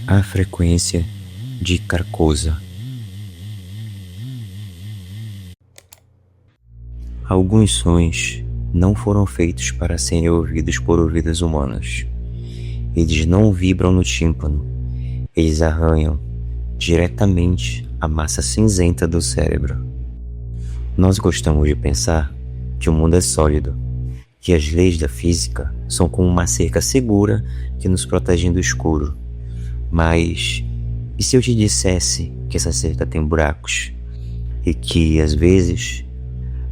A frequência de Carcosa. Alguns sons não foram feitos para serem ouvidos por ouvidos humanos. Eles não vibram no tímpano. Eles arranham diretamente a massa cinzenta do cérebro. Nós gostamos de pensar que o mundo é sólido, que as leis da física são como uma cerca segura que nos protege do escuro. Mas e se eu te dissesse que essa cerca tem buracos e que, às vezes,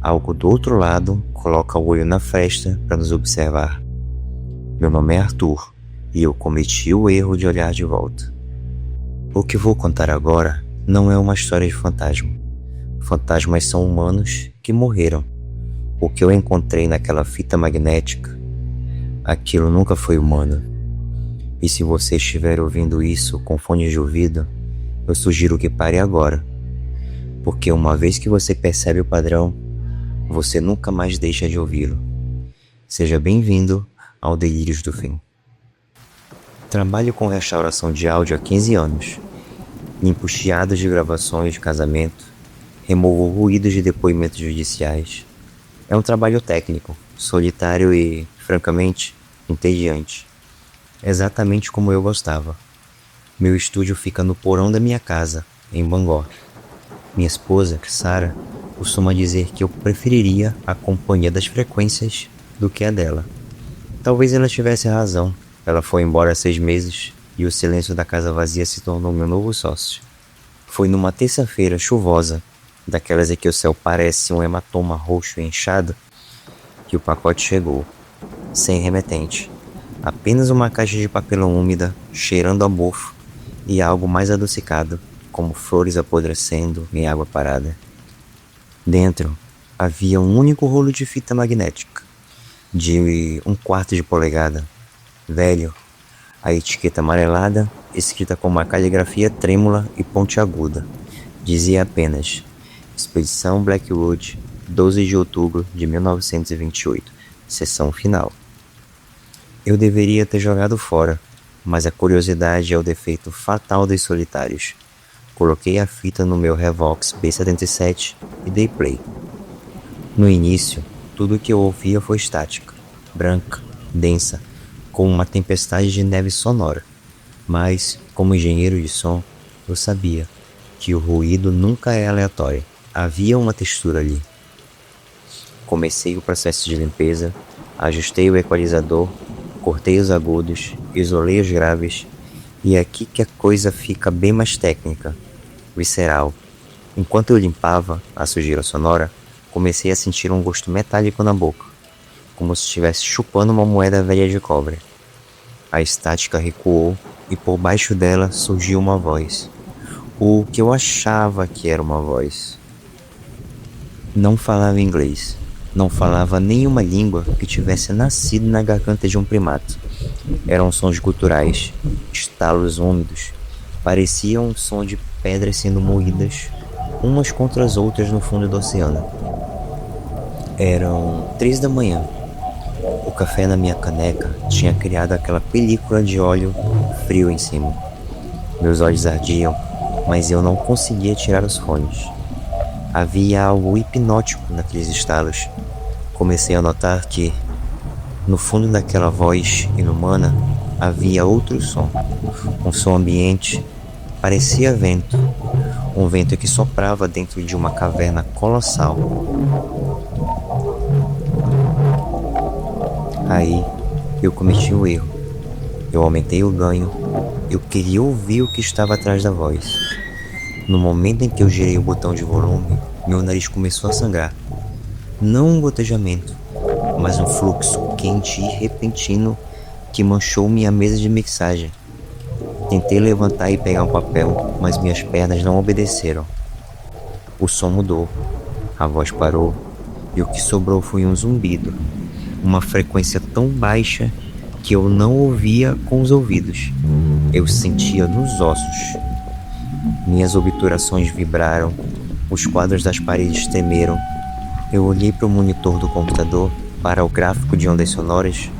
algo do outro lado coloca o olho na fresta para nos observar? Meu nome é Arthur e eu cometi o erro de olhar de volta. O que vou contar agora não é uma história de fantasma. Fantasmas são humanos que morreram. O que eu encontrei naquela fita magnética, aquilo nunca foi humano. E se você estiver ouvindo isso com fones de ouvido, eu sugiro que pare agora. Porque uma vez que você percebe o padrão, você nunca mais deixa de ouvi-lo. Seja bem-vindo ao Delírios do Fim. Trabalho com restauração de áudio há 15 anos. Limpo chiados de gravações de casamento, removo ruídos de depoimentos judiciais. É um trabalho técnico, solitário e, francamente, entediante. Exatamente como eu gostava. Meu estúdio fica no porão da minha casa, em Bangor. Minha esposa, Sara, costuma dizer que eu preferiria a companhia das frequências do que a dela. Talvez ela tivesse razão. Ela foi embora há 6 meses e o silêncio da casa vazia se tornou meu novo sócio. Foi numa terça-feira chuvosa, daquelas em que o céu parece um hematoma roxo e inchado, que o pacote chegou, sem remetente. Apenas uma caixa de papelão úmida, cheirando a mofo, e algo mais adocicado, como flores apodrecendo em água parada. Dentro havia um único rolo de fita magnética, de 1/4 de polegada, velho, a etiqueta amarelada, escrita com uma caligrafia trêmula e pontiaguda, dizia apenas: Expedição Blackwood, 12 de outubro de 1928, sessão final. Eu deveria ter jogado fora, mas a curiosidade é o defeito fatal dos solitários. Coloquei a fita no meu Revox B77 e dei play. No início, tudo o que eu ouvia foi estática, branca, densa, como uma tempestade de neve sonora. Mas, como engenheiro de som, eu sabia que o ruído nunca é aleatório. Havia uma textura ali. Comecei o processo de limpeza, ajustei o equalizador, cortei os agudos, isolei os graves, e é aqui que a coisa fica bem mais técnica, visceral. Enquanto eu limpava a sujeira sonora, comecei a sentir um gosto metálico na boca, como se estivesse chupando uma moeda velha de cobre. A estática recuou e por baixo dela surgiu uma voz. O que eu achava que era uma voz. Não falava inglês. Não falava nenhuma língua que tivesse nascido na garganta de um primato. Eram sons guturais, estalos úmidos. Parecia um som de pedras sendo moídas umas contra as outras no fundo do oceano. Eram 3 da manhã. O café na minha caneca tinha criado aquela película de óleo frio em cima. Meus olhos ardiam, mas eu não conseguia tirar os fones. Havia algo hipnótico naqueles estalos. Comecei a notar que, no fundo daquela voz inumana, havia outro som. Um som ambiente, parecia vento. Um vento que soprava dentro de uma caverna colossal. Aí, eu cometi o erro. Eu aumentei o ganho. Eu queria ouvir o que estava atrás da voz. No momento em que eu girei o botão de volume, meu nariz começou a sangrar. Não um gotejamento, mas um fluxo quente e repentino que manchou minha mesa de mixagem. Tentei levantar e pegar um papel, mas minhas pernas não obedeceram. O som mudou, a voz parou, e o que sobrou foi um zumbido, uma frequência tão baixa que eu não ouvia com os ouvidos. Eu sentia nos ossos. Minhas obturações vibraram, os quadros das paredes tremeram. Eu olhei para o monitor do computador, para o gráfico de ondas sonoras.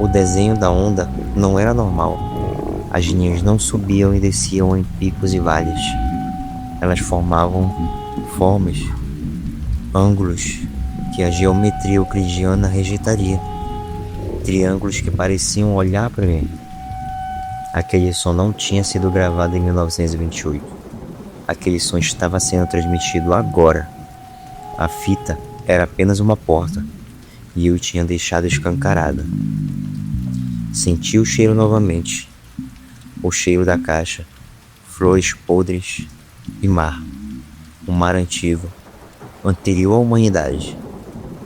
O desenho da onda não era normal. As linhas não subiam e desciam em picos e vales. Elas formavam formas, ângulos que a geometria euclidiana rejeitaria. Triângulos que pareciam olhar para mim. Aquele som não tinha sido gravado em 1928. Aquele som estava sendo transmitido agora. A fita era apenas uma porta e eu tinha deixado escancarada. Senti o cheiro novamente. O cheiro da caixa, flores podres e mar. Um mar antigo, anterior à humanidade.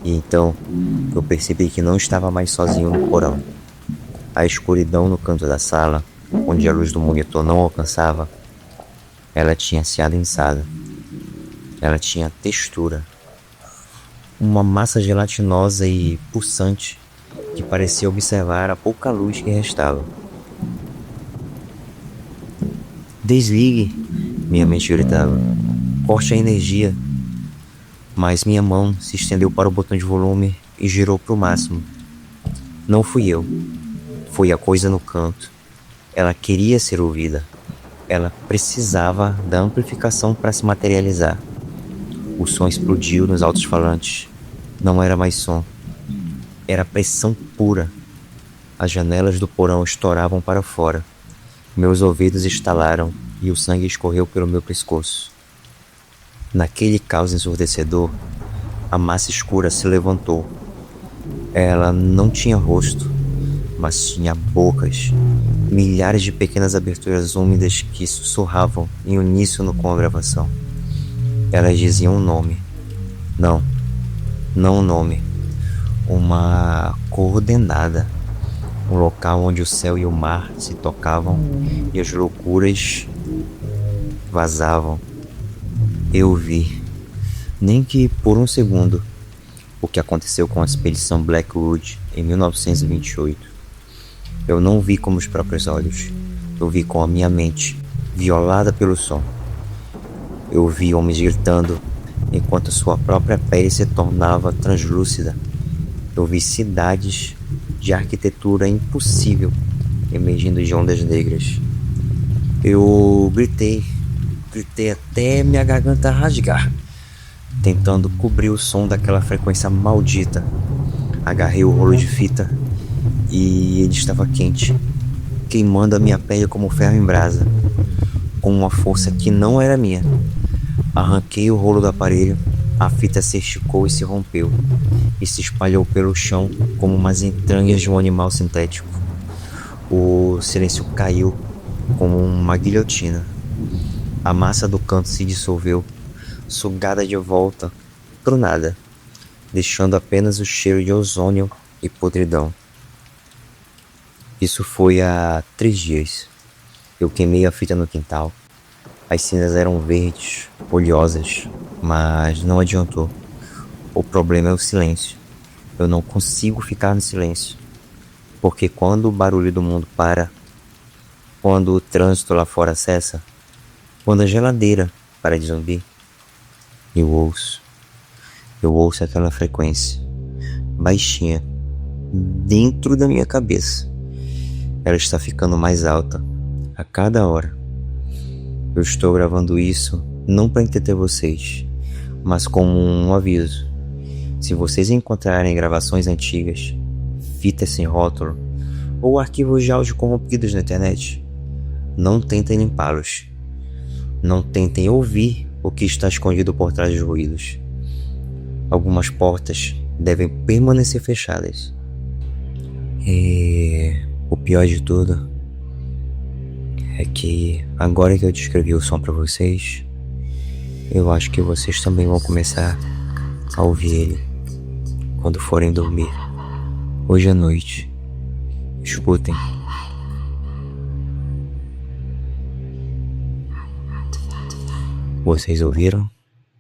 E então eu percebi que não estava mais sozinho no porão. A escuridão no canto da sala, onde a luz do monitor não alcançava, ela tinha se adensado. Ela tinha textura. Uma massa gelatinosa e pulsante que parecia observar a pouca luz que restava. Desligue, minha mente gritava. Corte a energia. Mas minha mão se estendeu para o botão de volume e girou para o máximo. Não fui eu. Foi a coisa no canto. Ela queria ser ouvida. Ela precisava da amplificação para se materializar. O som explodiu nos alto-falantes. Não era mais som. Era pressão pura. As janelas do porão estouravam para fora. Meus ouvidos estalaram e o sangue escorreu pelo meu pescoço. Naquele caos ensurdecedor, a massa escura se levantou. Ela não tinha rosto, mas tinha bocas, milhares de pequenas aberturas úmidas que sussurravam em uníssono com a gravação. Elas diziam um nome. Não um nome. Uma coordenada. Um local onde o céu e o mar se tocavam e as loucuras vazavam. Eu vi, nem que por um segundo, o que aconteceu com a expedição Blackwood em 1928. Eu não vi com os próprios olhos. Eu vi com a minha mente, violada pelo som. Eu vi homens gritando, enquanto sua própria pele se tornava translúcida. Eu vi cidades de arquitetura impossível emergindo de ondas negras. Eu gritei até minha garganta rasgar, tentando cobrir o som daquela frequência maldita. Agarrei o rolo de fita e ele estava quente, queimando a minha pele como ferro em brasa, com uma força que não era minha. Arranquei o rolo do aparelho, a fita se esticou e se rompeu, e se espalhou pelo chão como umas entranhas de um animal sintético. O silêncio caiu como uma guilhotina. A massa do canto se dissolveu, sugada de volta pro nada, deixando apenas o cheiro de ozônio e podridão. Isso foi há 3 dias. Eu queimei a fita no quintal. As cinzas eram verdes, oleosas, mas não adiantou. O problema é o silêncio. Eu não consigo ficar no silêncio, porque quando o barulho do mundo para, quando o trânsito lá fora cessa, quando a geladeira para de zumbir, eu ouço aquela frequência, baixinha, dentro da minha cabeça. Ela está ficando mais alta a cada hora. Eu estou gravando isso não para entreter vocês, mas como um aviso. Se vocês encontrarem gravações antigas, fitas sem rótulo ou arquivos de áudio corrompidos na internet, não tentem limpá-los. Não tentem ouvir o que está escondido por trás dos ruídos. Algumas portas devem permanecer fechadas. E o pior de tudo é que agora que eu descrevi o som para vocês, eu acho que vocês também vão começar a ouvir ele quando forem dormir. Hoje à noite. Escutem. Vocês ouviram?